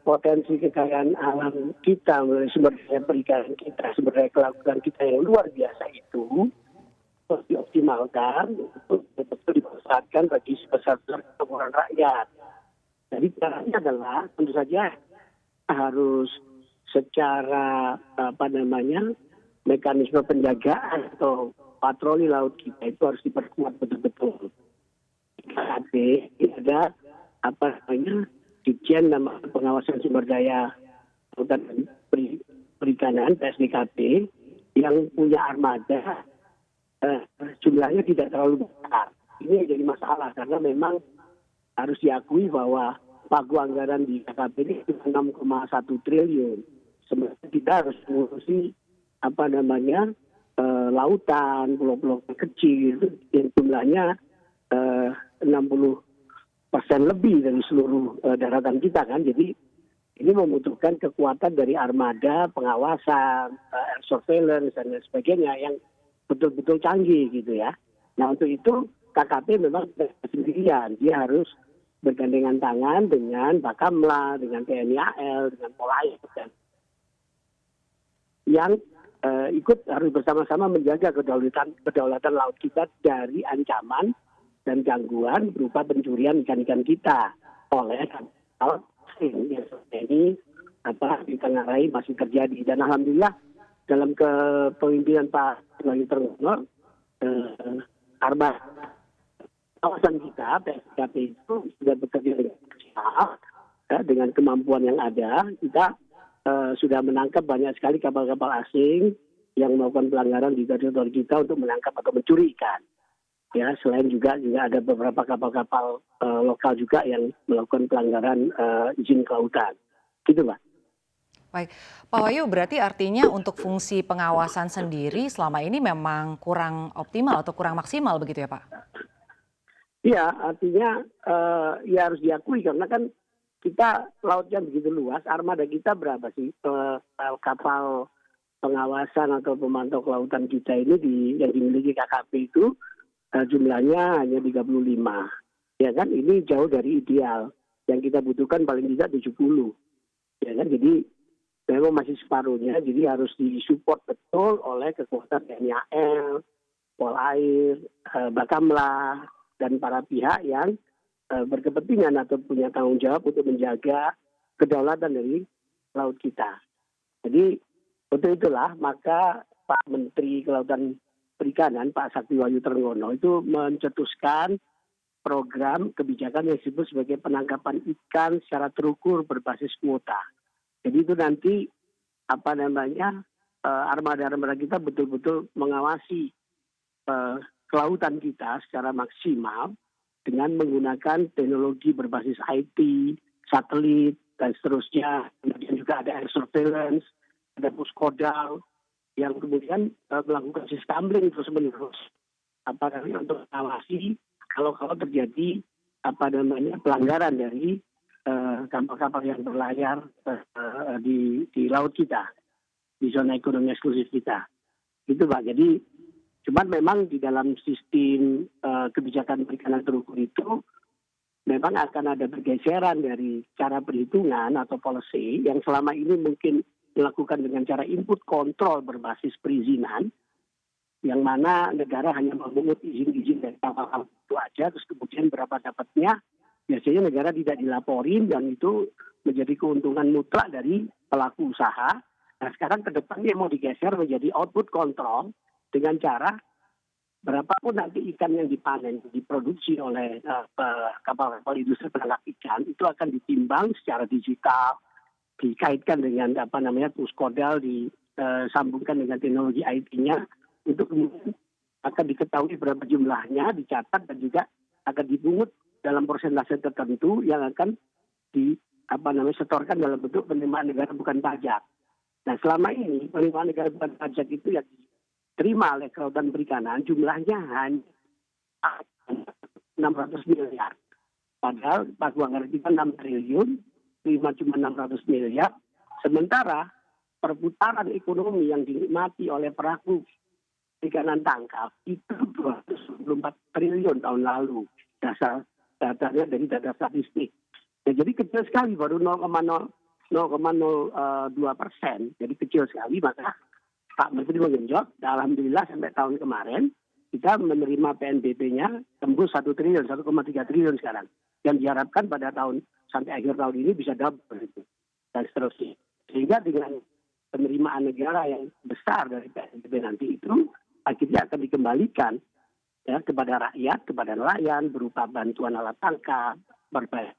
potensi kekayaan alam kita melalui sumber daya perikanan kita, sumber daya kelautan kita yang luar biasa itu harus dioptimalkan untuk betul-betul dimanfaatkan bagi sebesar-besar kemakmuran rakyat. Jadi caranya adalah tentu saja harus secara mekanisme penjagaan atau patroli laut kita itu harus diperkuat betul-betul. KAP ada Ditjen Pengawasan Sumber Daya Lautan dan Perikanan (PSDKP) yang punya armada jumlahnya tidak terlalu besar. Ini yang jadi masalah karena memang harus diakui bahwa pagu anggaran di KKP ini 6,1 triliun. Sebenarnya kita harus mengurusi lautan, pulau-pulau kecil yang jumlahnya 60% lebih dari seluruh daratan kita kan. Jadi ini membutuhkan kekuatan dari armada, pengawasan, air surveillance dan lain sebagainya yang betul-betul canggih gitu ya. Nah untuk itu KKP memang tidak sendirian, dia harus bergandengan tangan dengan Bakamla, dengan TNI AL, dengan Polair dan yang ikut harus bersama-sama menjaga kedaulatan laut kita dari ancaman dan gangguan berupa pencurian ikan-ikan kita oleh kapal asing yang ini ditengarai masih terjadi. Dan alhamdulillah dalam kepemimpinan Pak Wayu Trenggono, armada kawasan kita PSKP itu sudah bekerja dengan maksimal dengan kemampuan yang ada. Kita sudah menangkap banyak sekali kapal-kapal asing yang melakukan pelanggaran di teritori kita untuk menangkap atau mencuri ikan. Ya, selain juga ada beberapa kapal-kapal lokal juga yang melakukan pelanggaran izin kelautan. Gitu, Pak. Baik, Pak Wayu, berarti artinya untuk fungsi pengawasan sendiri selama ini memang kurang optimal atau kurang maksimal begitu ya, Pak? Iya, artinya ya harus diakui karena kan kita lautnya begitu luas, armada kita berapa sih kapal pengawasan atau pemantau kelautan kita ini yang dimiliki KKP itu jumlahnya hanya 35. Ya kan, ini jauh dari ideal. Yang kita butuhkan paling tidak 70. Ya kan, jadi memang masih separuhnya, jadi harus disupport betul oleh kekuatan TNI AL, Polair, Bakamla, dan para pihak yang berkepentingan atau punya tanggung jawab untuk menjaga kedaulatan dari laut kita. Jadi untuk itulah maka Pak Menteri Kelautan Perikanan Pak Sakti Wayu Trenggono itu mencetuskan program kebijakan yang disebut sebagai penangkapan ikan secara terukur berbasis kuota. Jadi itu nanti armada-armada kita betul-betul mengawasi kelautan kita secara maksimal dengan menggunakan teknologi berbasis IT, satelit, dan seterusnya. Kemudian juga ada air surveillance, ada puskodal, yang kemudian melakukan sistemling terus-menerus. Untuk mengawasi kalau terjadi pelanggaran dari kapal-kapal yang berlayar di laut kita, di zona ekonomi eksklusif kita. Itu Pak, jadi cuman memang di dalam sistem kebijakan perikanan terukur itu memang akan ada pergeseran dari cara perhitungan atau policy yang selama ini mungkin dilakukan dengan cara input kontrol berbasis perizinan, yang mana negara hanya memungut izin-izin dari kapal-kapal itu aja, terus kemudian berapa dapatnya, biasanya negara tidak dilaporin dan itu menjadi keuntungan mutlak dari pelaku usaha. Nah sekarang ke depannya mau digeser menjadi output control dengan cara berapapun nanti ikan yang dipanen, diproduksi oleh kapal-kapal industri penangkap ikan, itu akan ditimbang secara digital, dikaitkan dengan puskodal, disambungkan dengan teknologi IT-nya, untuk kemudian akan diketahui berapa jumlahnya, dicatat dan juga akan dipungut dalam persentase tertentu yang akan setorkan dalam bentuk penerimaan negara bukan pajak. Nah selama ini penerimaan negara bukan pajak itu yang diterima oleh kelautan perikanan jumlahnya hanya 600 miliar. Padahal pagu anggaran kita 6 triliun, terima cuma 600 miliar. Sementara perputaran ekonomi yang dinikmati oleh pelaku perikanan tangkap itu 224 triliun tahun lalu. Datanya dari data statistik. Nah, jadi kecil sekali, baru 0,02%. Jadi kecil sekali, maka Pak Menteri menggenjot, alhamdulillah sampai tahun kemarin kita menerima PNBP-nya tembus 1 triliun, 1,3 triliun sekarang. Dan diharapkan pada tahun sampai akhir tahun ini bisa double itu dan seterusnya. Sehingga dengan penerimaan negara yang besar dari PNBP nanti itu akhirnya akan dikembalikan ya kepada rakyat, kepada nelayan berupa bantuan alat tangkap, berbagai